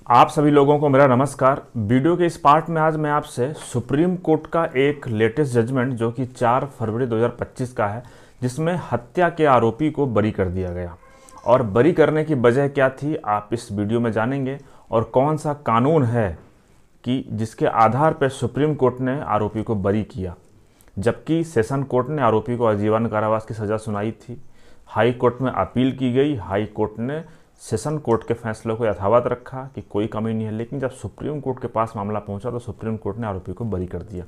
आप सभी लोगों को मेरा नमस्कार। वीडियो के इस पार्ट में आज मैं आपसे सुप्रीम कोर्ट का एक लेटेस्ट जजमेंट जो कि 4 फरवरी 2025 का है, जिसमें हत्या के आरोपी को बरी कर दिया गया। और बरी करने की वजह क्या थी आप इस वीडियो में जानेंगे, और कौन सा कानून है कि जिसके आधार पर सुप्रीम कोर्ट ने आरोपी को बरी किया, जबकि सेशन कोर्ट ने आरोपी को आजीवन कारावास की सज़ा सुनाई थी। हाई कोर्ट में अपील की गई, हाई कोर्ट ने सेशन कोर्ट के फैसले को यथावत रखा कि कोई कमी नहीं है, लेकिन जब सुप्रीम कोर्ट के पास मामला पहुंचा तो सुप्रीम कोर्ट ने आरोपी को बरी कर दिया।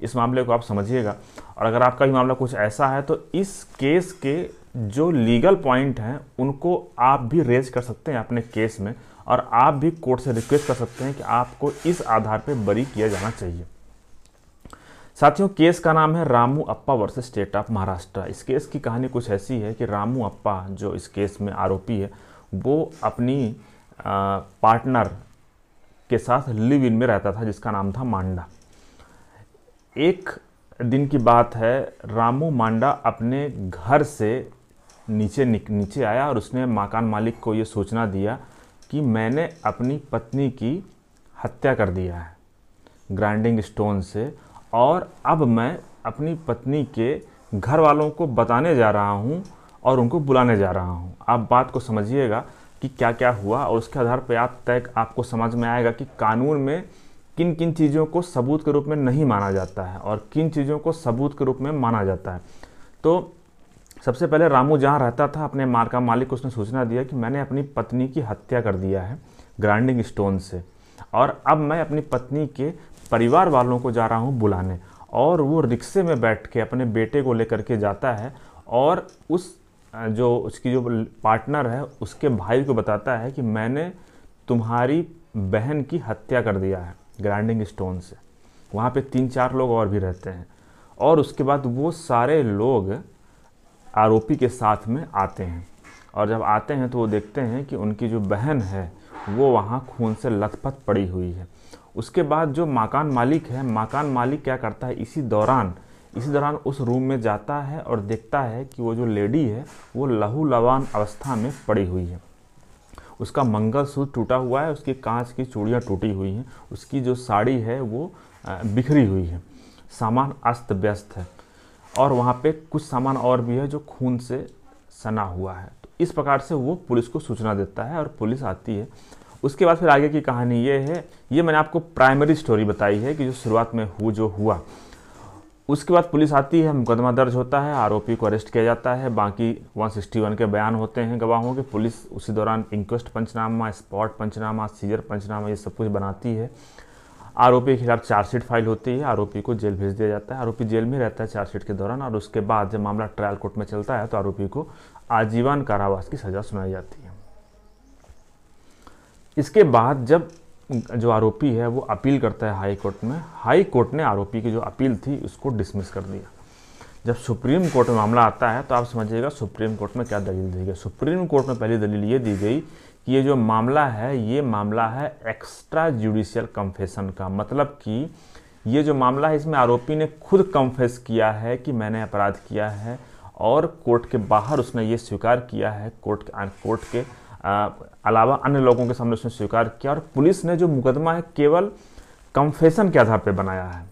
इस मामले को आप समझिएगा, और अगर आपका भी मामला कुछ ऐसा है तो इस केस के जो लीगल पॉइंट हैं उनको आप भी रेज कर सकते हैं अपने केस में, और आप भी कोर्ट से रिक्वेस्ट कर सकते हैं कि आपको इस आधार पर बरी किया जाना चाहिए। साथियों, केस का नाम है रामू अप्पा वर्सेस स्टेट ऑफ महाराष्ट्र। इस केस की कहानी कुछ ऐसी है कि रामू अप्पा जो इस केस में आरोपी है वो अपनी पार्टनर के साथ लिव इन में रहता था, जिसका नाम था मांडा। एक दिन की बात है, रामू मांडा अपने घर से नीचे आया और उसने मकान मालिक को ये सूचना दिया कि मैंने अपनी पत्नी की हत्या कर दिया है ग्राइंडिंग स्टोन से, और अब मैं अपनी पत्नी के घर वालों को बताने जा रहा हूँ और उनको बुलाने जा रहा हूँ। आप बात को समझिएगा कि क्या क्या हुआ, और उसके आधार पर आपको समझ में आएगा कि कानून में किन किन चीज़ों को सबूत के रूप में नहीं माना जाता है और किन चीज़ों को सबूत के रूप में माना जाता है। तो सबसे पहले रामू जहाँ रहता था, अपने मकान मालिक को उसने सूचना दिया कि मैंने अपनी पत्नी की हत्या कर दिया है ग्राइंडिंग स्टोन से, और अब मैं अपनी पत्नी के परिवार वालों को जा रहा हूँ बुलाने। और वो रिक्शे में बैठ के अपने बेटे को लेकर के जाता है और उसकी जो पार्टनर है उसके भाई को बताता है कि मैंने तुम्हारी बहन की हत्या कर दिया है ग्राइंडिंग स्टोन से। वहाँ पे 3-4 लोग और भी रहते हैं, और उसके बाद वो सारे लोग आरोपी के साथ में आते हैं, और जब आते हैं तो वो देखते हैं कि उनकी जो बहन है वो वहाँ खून से लथपथ पड़ी हुई है। उसके बाद जो मकान मालिक है, मकान मालिक क्या करता है, इसी दौरान उस रूम में जाता है और देखता है कि वो जो लेडी है वो लहूलुहान अवस्था में पड़ी हुई है। उसका मंगलसूत्र टूटा हुआ है, उसकी कांच की चूड़ियाँ टूटी हुई हैं, उसकी जो साड़ी है वो बिखरी हुई है, सामान अस्त व्यस्त है, और वहाँ पे कुछ सामान और भी है जो खून से सना हुआ है। तो इस प्रकार से वो पुलिस को सूचना देता है और पुलिस आती है। उसके बाद फिर आगे की कहानी ये है, ये मैंने आपको प्राइमरी स्टोरी बताई है कि जो शुरुआत में हुआ। उसके बाद पुलिस आती है, मुकदमा दर्ज होता है, आरोपी को अरेस्ट किया जाता है, बाकी 161 के बयान होते हैं गवाहों के। पुलिस उसी दौरान इंक्वेस्ट पंचनामा, स्पॉट पंचनामा, सीजर पंचनामा, ये सब कुछ बनाती है। आरोपी के खिलाफ चार्जशीट फाइल होती है, आरोपी को जेल भेज दिया जाता है। आरोपी जेल में रहता है चार्जशीट के दौरान, और उसके बाद जब मामला ट्रायल कोर्ट में चलता है तो आरोपी को आजीवन कारावास की सज़ा सुनाई जाती है। इसके बाद जब जो आरोपी है वो अपील करता है हाई कोर्ट में, हाई कोर्ट ने आरोपी की जो अपील थी उसको डिसमिस कर दिया। जब सुप्रीम कोर्ट में मामला आता है तो आप समझिएगा सुप्रीम कोर्ट में क्या दलील दी गई। सुप्रीम कोर्ट में पहली दलील ये दी गई कि ये जो मामला है ये मामला है एक्स्ट्रा जुडिशियल कन्फेशन का, मतलब कि ये जो मामला है इसमें आरोपी ने खुद कन्फेस किया है कि मैंने अपराध किया है, और कोर्ट के बाहर उसने ये स्वीकार किया है, कोर्ट के अलावा अन्य लोगों के सामने उसने स्वीकार किया। और पुलिस ने जो मुकदमा है केवल कन्फेशन के आधार पर बनाया है।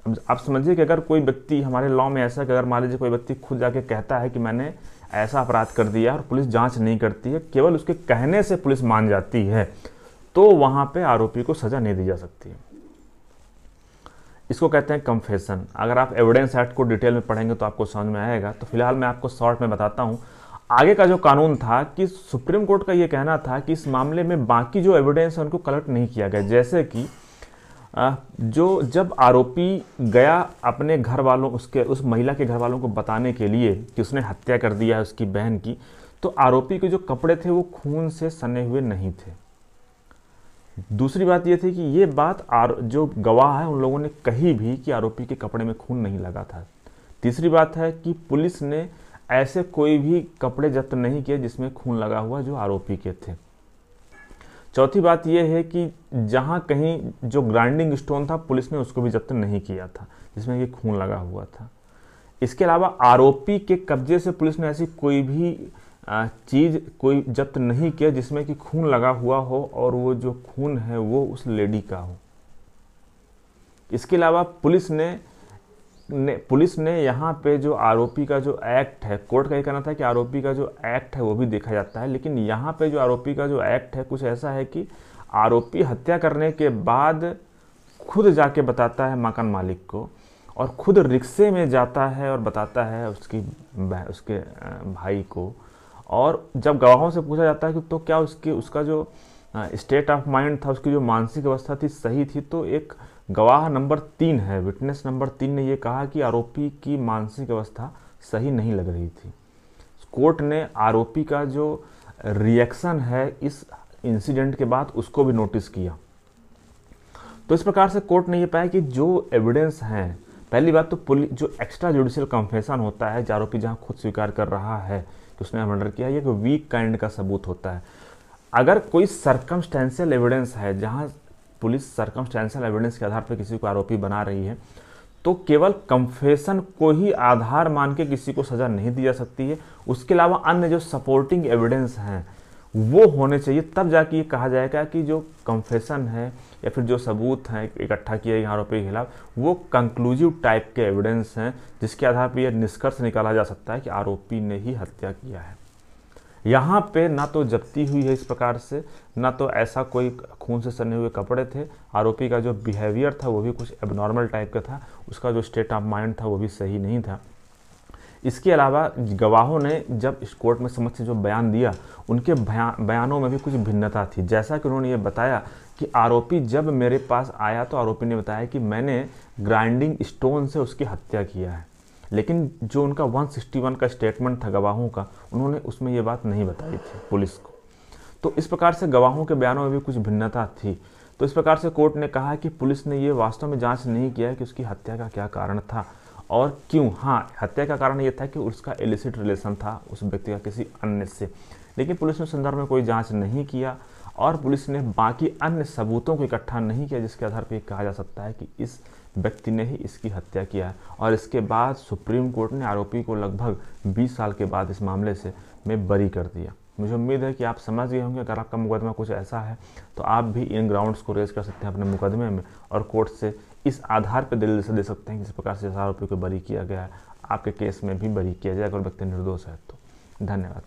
अब आप समझिए कि अगर कोई व्यक्ति, हमारे लॉ में ऐसा है कि अगर मान लीजिए कोई व्यक्ति खुद जाके कहता है कि मैंने ऐसा अपराध कर दिया और पुलिस जांच नहीं करती है, केवल उसके कहने से पुलिस मान जाती है, तो वहां पे आरोपी को सजा नहीं दी जा सकती है। इसको कहते हैं कन्फेशन। अगर आप एविडेंस एक्ट को डिटेल में पढ़ेंगे तो आपको समझ में आएगा। तो फिलहाल मैं आपको शॉर्ट में बताता हूँ। आगे का जो कानून था कि सुप्रीम कोर्ट का ये कहना था कि इस मामले में बाकी जो एविडेंस है उनको कलेक्ट नहीं किया गया। जैसे कि जब आरोपी गया अपने घर वालों, उस महिला के घर वालों को बताने के लिए कि उसने हत्या कर दिया है उसकी बहन की, तो आरोपी के जो कपड़े थे वो खून से सने हुए नहीं थे। दूसरी बात ये थी कि ये बात जो गवाह है उन लोगों ने कही भी कि आरोपी के कपड़े में खून नहीं लगा था। तीसरी बात है कि पुलिस ने ऐसे कोई भी कपड़े जब्त नहीं किए जिसमें खून लगा हुआ जो आरोपी के थे। चौथी बात यह है कि जहां कहीं जो ग्राइंडिंग स्टोन था पुलिस ने उसको भी जब्त नहीं किया था जिसमें कि खून लगा हुआ था। इसके अलावा आरोपी के कब्जे से पुलिस ने ऐसी कोई भी चीज़ कोई जब्त नहीं किया जिसमें कि खून लगा हुआ हो और वो जो खून है वो उस लेडी का हो। इसके अलावा पुलिस ने यहाँ पे जो आरोपी का जो एक्ट है, कोर्ट का ये कहना था कि आरोपी का जो एक्ट है वो भी देखा जाता है, लेकिन यहाँ पे जो आरोपी का जो एक्ट है कुछ ऐसा है कि आरोपी हत्या करने के बाद खुद जाके बताता है मकान मालिक को, और खुद रिक्शे में जाता है और बताता है उसके भाई को। और जब गवाहों से पूछा जाता है कि तो क्या उसका जो स्टेट ऑफ माइंड था, उसकी जो मानसिक अवस्था थी सही थी, तो एक गवाह नंबर 3 है, विटनेस नंबर 3 ने ये कहा कि आरोपी की मानसिक अवस्था सही नहीं लग रही थी। कोर्ट ने आरोपी का जो रिएक्शन है इस इंसिडेंट के बाद उसको भी नोटिस किया। तो इस प्रकार से कोर्ट ने ये पाया कि जो एविडेंस हैं, पहली बात तो पुलिस जो एक्स्ट्रा जुडिशियल कन्फेशन होता है, आरोपी जहाँ खुद स्वीकार कर रहा है कि उसने मर्डर किया, ये एक वीक काइंड का सबूत होता है। अगर कोई सर्कमस्टेंशियल एविडेंस है, जहाँ पुलिस सर्कमस्टेंशियल एविडेंस के आधार पर किसी को आरोपी बना रही है, तो केवल कन्फेशन को ही आधार मान के किसी को सज़ा नहीं दी जा सकती है। उसके अलावा अन्य जो सपोर्टिंग एविडेंस हैं वो होने चाहिए, तब जाके ये कहा जाएगा कि जो कन्फेशन है या फिर जो सबूत हैं इकट्ठा किए गए आरोपी के खिलाफ वो कंक्लूसिव टाइप के एविडेंस हैं, जिसके आधार पर यह निष्कर्ष निकाला जा सकता है कि आरोपी ने ही हत्या किया है। यहाँ पे ना तो जब्ती हुई है इस प्रकार से, ना तो ऐसा कोई खून से सने हुए कपड़े थे। आरोपी का जो बिहेवियर था वो भी कुछ एबनॉर्मल टाइप का था, उसका जो स्टेट ऑफ माइंड था वो भी सही नहीं था। इसके अलावा गवाहों ने जब इस कोर्ट में समक्ष जो बयान दिया, उनके बयानों में भी कुछ भिन्नता थी। जैसा कि उन्होंने ये बताया कि आरोपी जब मेरे पास आया तो आरोपी ने बताया कि मैंने ग्राइंडिंग स्टोन से उसकी हत्या किया है, लेकिन जो उनका 161 का स्टेटमेंट था गवाहों का, उन्होंने उसमें ये बात नहीं बताई थी पुलिस को। तो इस प्रकार से गवाहों के बयानों में भी कुछ भिन्नता थी। तो इस प्रकार से कोर्ट ने कहा कि पुलिस ने ये वास्तव में जांच नहीं किया कि उसकी हत्या का क्या कारण था और क्यों। हाँ, हत्या का कारण ये था कि उसका इलिसिट रिलेशन था उस व्यक्ति का किसी अन्य से, लेकिन पुलिस ने उस संदर्भ में कोई जाँच नहीं किया और पुलिस ने बाकी अन्य सबूतों को इकट्ठा नहीं किया जिसके आधार पर कहा जा सकता है कि इस व्यक्ति ने ही इसकी हत्या किया है। और इसके बाद सुप्रीम कोर्ट ने आरोपी को लगभग 20 साल के बाद इस मामले से बरी कर दिया। मुझे उम्मीद है कि आप समझ गए होंगे। अगर आपका मुकदमा कुछ ऐसा है तो आप भी इन ग्राउंड्स को रेज कर सकते हैं अपने मुकदमे में और कोर्ट से इस आधार पर दलील से दे सकते हैं कि जिस प्रकार से आरोपी को बरी किया गया है आपके केस में भी बरी किया जाए अगर व्यक्ति निर्दोष है तो। धन्यवाद।